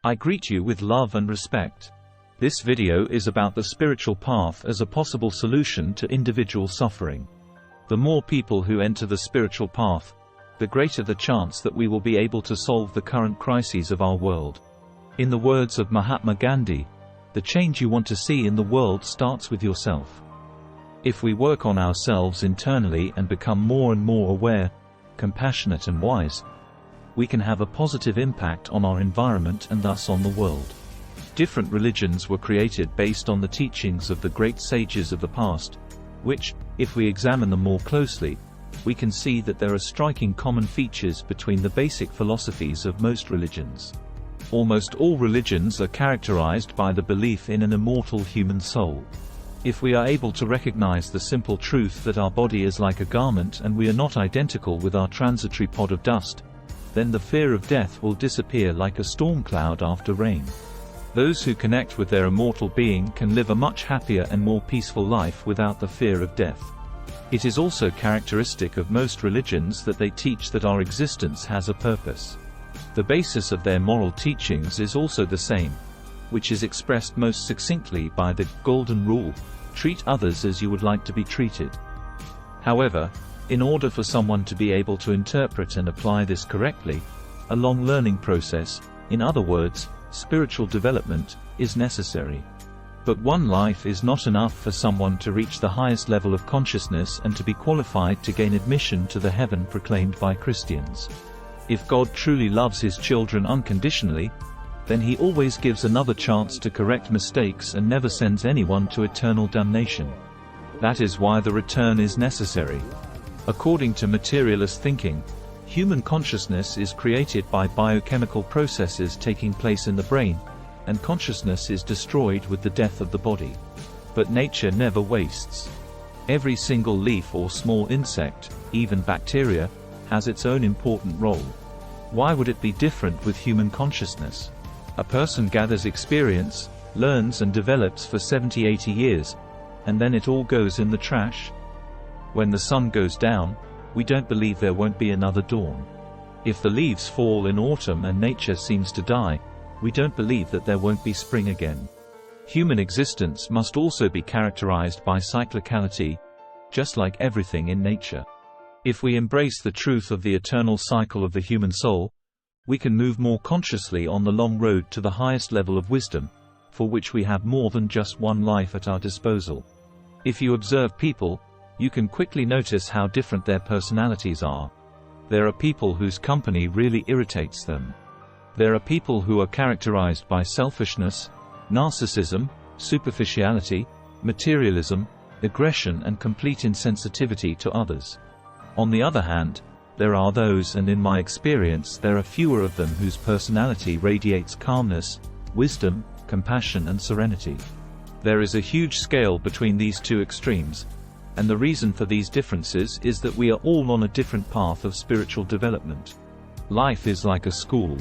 I greet you with love and respect. This video is about the spiritual path as a possible solution to individual suffering. The more people who enter the spiritual path, the greater the chance that we will be able to solve the current crises of our world. In the words of Mahatma Gandhi, the change you want to see in the world starts with yourself. If we work on ourselves internally and become more and more aware, compassionate and wise, we can have a positive impact on our environment and thus on the world. Different religions were created based on the teachings of the great sages of the past, which, if we examine them more closely, we can see that there are striking common features between the basic philosophies of most religions. Almost all religions are characterized by the belief in an immortal human soul. If we are able to recognize the simple truth that our body is like a garment and we are not identical with our transitory pod of dust, then the fear of death will disappear like a storm cloud after rain. Those who connect with their immortal being can live a much happier and more peaceful life without the fear of death. It is also characteristic of most religions that they teach that our existence has a purpose. The basis of their moral teachings is also the same, which is expressed most succinctly by the golden rule: treat others as you would like to be treated. However, in order for someone to be able to interpret and apply this correctly, a long learning process, in other words, spiritual development, is necessary. But one life is not enough for someone to reach the highest level of consciousness and to be qualified to gain admission to the heaven proclaimed by Christians. If God truly loves His children unconditionally, then He always gives another chance to correct mistakes and never sends anyone to eternal damnation. That is why the return is necessary. According to materialist thinking, human consciousness is created by biochemical processes taking place in the brain, and consciousness is destroyed with the death of the body. But nature never wastes. Every single leaf or small insect, even bacteria, has its own important role. Why would it be different with human consciousness? A person gathers experience, learns and develops for 70-80 years, and then it all goes in the trash? When the sun goes down, we don't believe there won't be another dawn. If the leaves fall in autumn and nature seems to die, we don't believe that there won't be spring again. Human existence must also be characterized by cyclicality, just like everything in nature. If we embrace the truth of the eternal cycle of the human soul, we can move more consciously on the long road to the highest level of wisdom, for which we have more than just one life at our disposal. If you observe people, you can quickly notice how different their personalities are. There are people whose company really irritates them. There are people who are characterized by selfishness, narcissism, superficiality, materialism, aggression and complete insensitivity to others. On the other hand, there are those, and in my experience there are fewer of them, whose personality radiates calmness, wisdom, compassion and serenity. There is a huge scale between these two extremes, and the reason for these differences is that we are all on a different path of spiritual development. Life is like a school.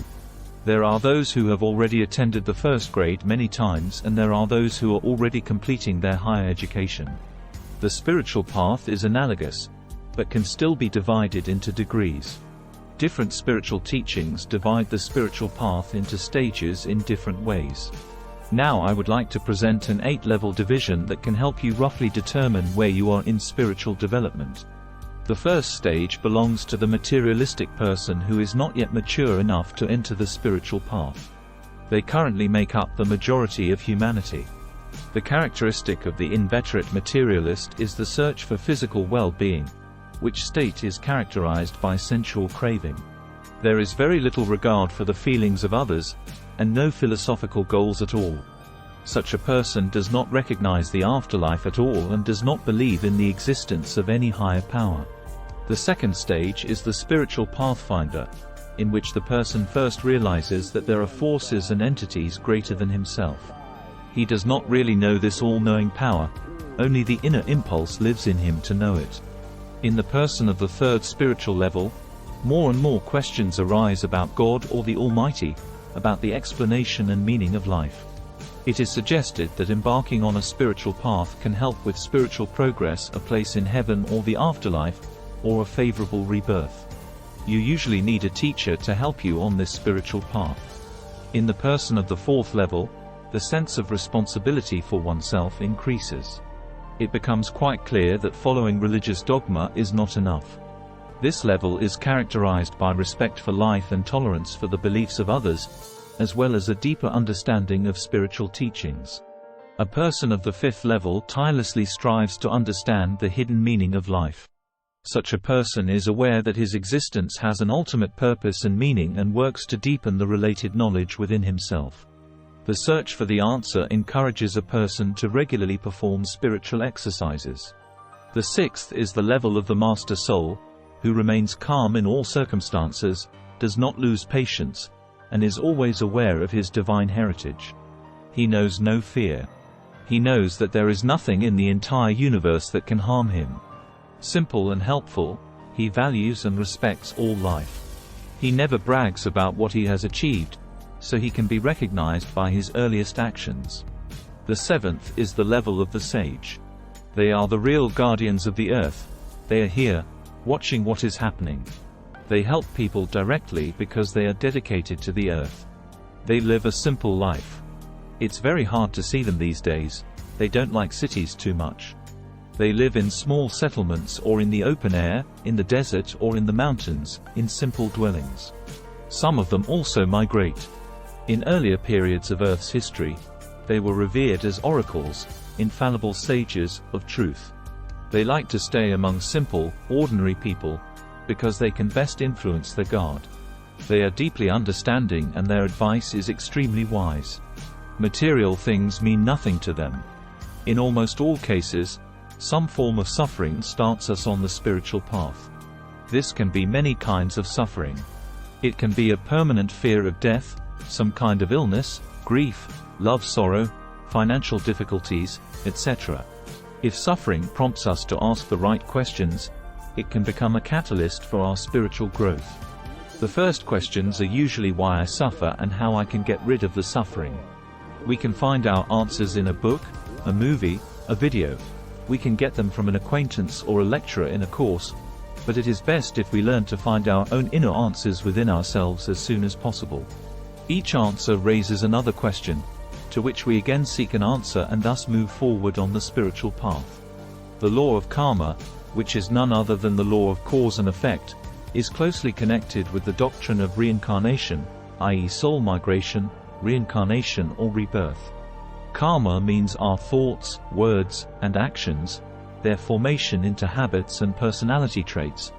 There are those who have already attended the first grade many times, and there are those who are already completing their higher education. The spiritual path is analogous, but can still be divided into degrees. Different spiritual teachings divide the spiritual path into stages in different ways. Now I would like to present an 8-level division that can help you roughly determine where you are in spiritual development. The first stage belongs to the materialistic person who is not yet mature enough to enter the spiritual path. They currently make up the majority of humanity. The characteristic of the inveterate materialist is the search for physical well-being, which state is characterized by sensual craving. There is very little regard for the feelings of others, and no philosophical goals at all. Such a person does not recognize the afterlife at all and does not believe in the existence of any higher power. The second stage is the spiritual pathfinder, in which the person first realizes that there are forces and entities greater than himself. He does not really know this all-knowing power, only the inner impulse lives in him to know it. In the person of the third spiritual level, more and more questions arise about God or the Almighty, about the explanation and meaning of life. It is suggested that embarking on a spiritual path can help with spiritual progress, a place in heaven or the afterlife, or a favorable rebirth. You usually need a teacher to help you on this spiritual path. In the person of the fourth level, the sense of responsibility for oneself increases. It becomes quite clear that following religious dogma is not enough. This level is characterized by respect for life and tolerance for the beliefs of others, as well as a deeper understanding of spiritual teachings. A person of the fifth level tirelessly strives to understand the hidden meaning of life. Such a person is aware that his existence has an ultimate purpose and meaning and works to deepen the related knowledge within himself. The search for the answer encourages a person to regularly perform spiritual exercises. The sixth is the level of the Master Soul, who remains calm in all circumstances, does not lose patience, and is always aware of his divine heritage. He knows no fear. He knows that there is nothing in the entire universe that can harm him. Simple and helpful, he values and respects all life. He never brags about what he has achieved, so he can be recognized by his earliest actions. The seventh is the level of the sage. They are the real guardians of the earth. They are here, watching what is happening. They help people directly because they are dedicated to the earth. They live a simple life. It's very hard to see them these days. They don't like cities too much. They live in small settlements or in the open air, in the desert or in the mountains, in simple dwellings. Some of them also migrate. In earlier periods of Earth's history, they were revered as oracles, infallible sages of truth. They like to stay among simple, ordinary people, because they can best influence their God. They are deeply understanding and their advice is extremely wise. Material things mean nothing to them. In almost all cases, some form of suffering starts us on the spiritual path. This can be many kinds of suffering. It can be a permanent fear of death, some kind of illness, grief, love, sorrow, financial difficulties, etc. If suffering prompts us to ask the right questions, it can become a catalyst for our spiritual growth. The first questions are usually why I suffer and how I can get rid of the suffering. We can find our answers in a book, a movie, a video. We can get them from an acquaintance or a lecturer in a course, but it is best if we learn to find our own inner answers within ourselves as soon as possible. Each answer raises another question, to which we again seek an answer and thus move forward on the spiritual path. The law of karma, which is none other than the law of cause and effect, is closely connected with the doctrine of reincarnation, i.e. soul migration, reincarnation or rebirth. Karma means our thoughts, words, and actions, their formation into habits and personality traits,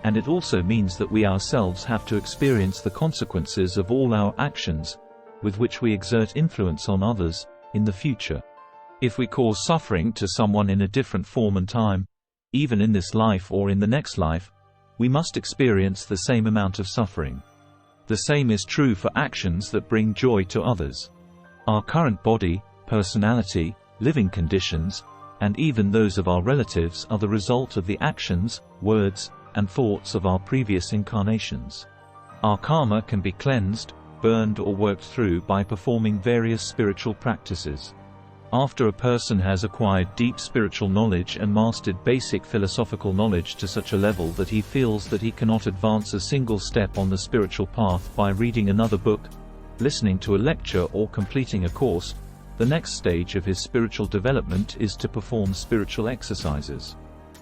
and it also means that we ourselves have to experience the consequences of all our actions, with which we exert influence on others, in the future. If we cause suffering to someone in a different form and time, even in this life or in the next life, we must experience the same amount of suffering. The same is true for actions that bring joy to others. Our current body, personality, living conditions, and even those of our relatives are the result of the actions, words, and thoughts of our previous incarnations. Our karma can be cleansed, burned or worked through by performing various spiritual practices. After a person has acquired deep spiritual knowledge and mastered basic philosophical knowledge to such a level that he feels that he cannot advance a single step on the spiritual path by reading another book, listening to a lecture or completing a course, the next stage of his spiritual development is to perform spiritual exercises.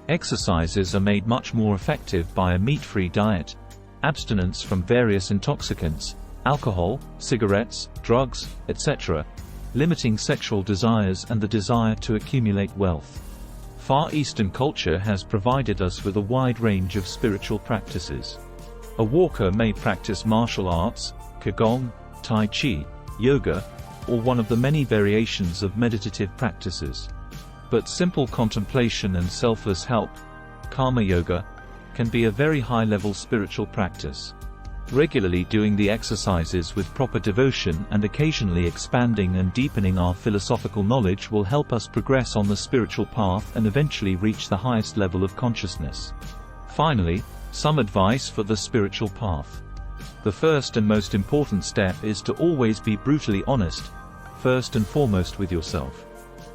Exercises are made much more effective by a meat-free diet, abstinence from various intoxicants, alcohol, cigarettes, drugs, etc., limiting sexual desires and the desire to accumulate wealth. Far Eastern culture has provided us with a wide range of spiritual practices. A walker may practice martial arts, qigong, tai chi, yoga, or one of the many variations of meditative practices. But simple contemplation and selfless help, karma yoga, can be a very high-level spiritual practice. Regularly doing the exercises with proper devotion and occasionally expanding and deepening our philosophical knowledge will help us progress on the spiritual path and eventually reach the highest level of consciousness. Finally, some advice for the spiritual path. The first and most important step is to always be brutally honest, first and foremost with yourself.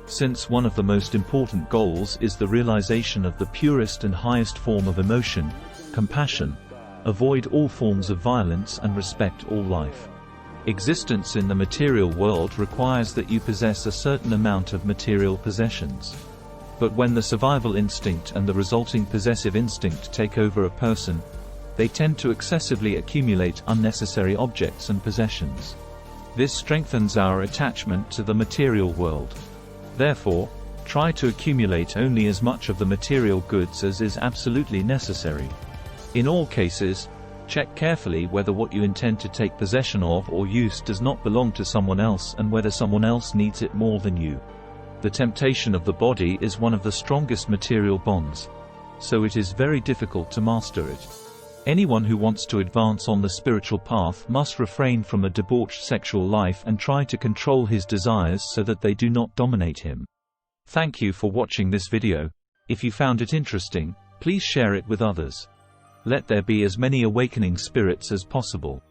Since one of the most important goals is the realization of the purest and highest form of emotion, compassion, avoid all forms of violence and respect all life. Existence in the material world requires that you possess a certain amount of material possessions. But when the survival instinct and the resulting possessive instinct take over a person, they tend to excessively accumulate unnecessary objects and possessions. This strengthens our attachment to the material world. Therefore, try to accumulate only as much of the material goods as is absolutely necessary. In all cases, check carefully whether what you intend to take possession of or use does not belong to someone else and whether someone else needs it more than you. The temptation of the body is one of the strongest material bonds, so it is very difficult to master it. Anyone who wants to advance on the spiritual path must refrain from a debauched sexual life and try to control his desires so that they do not dominate him. Thank you for watching this video. If you found it interesting, please share it with others. Let there be as many awakening spirits as possible.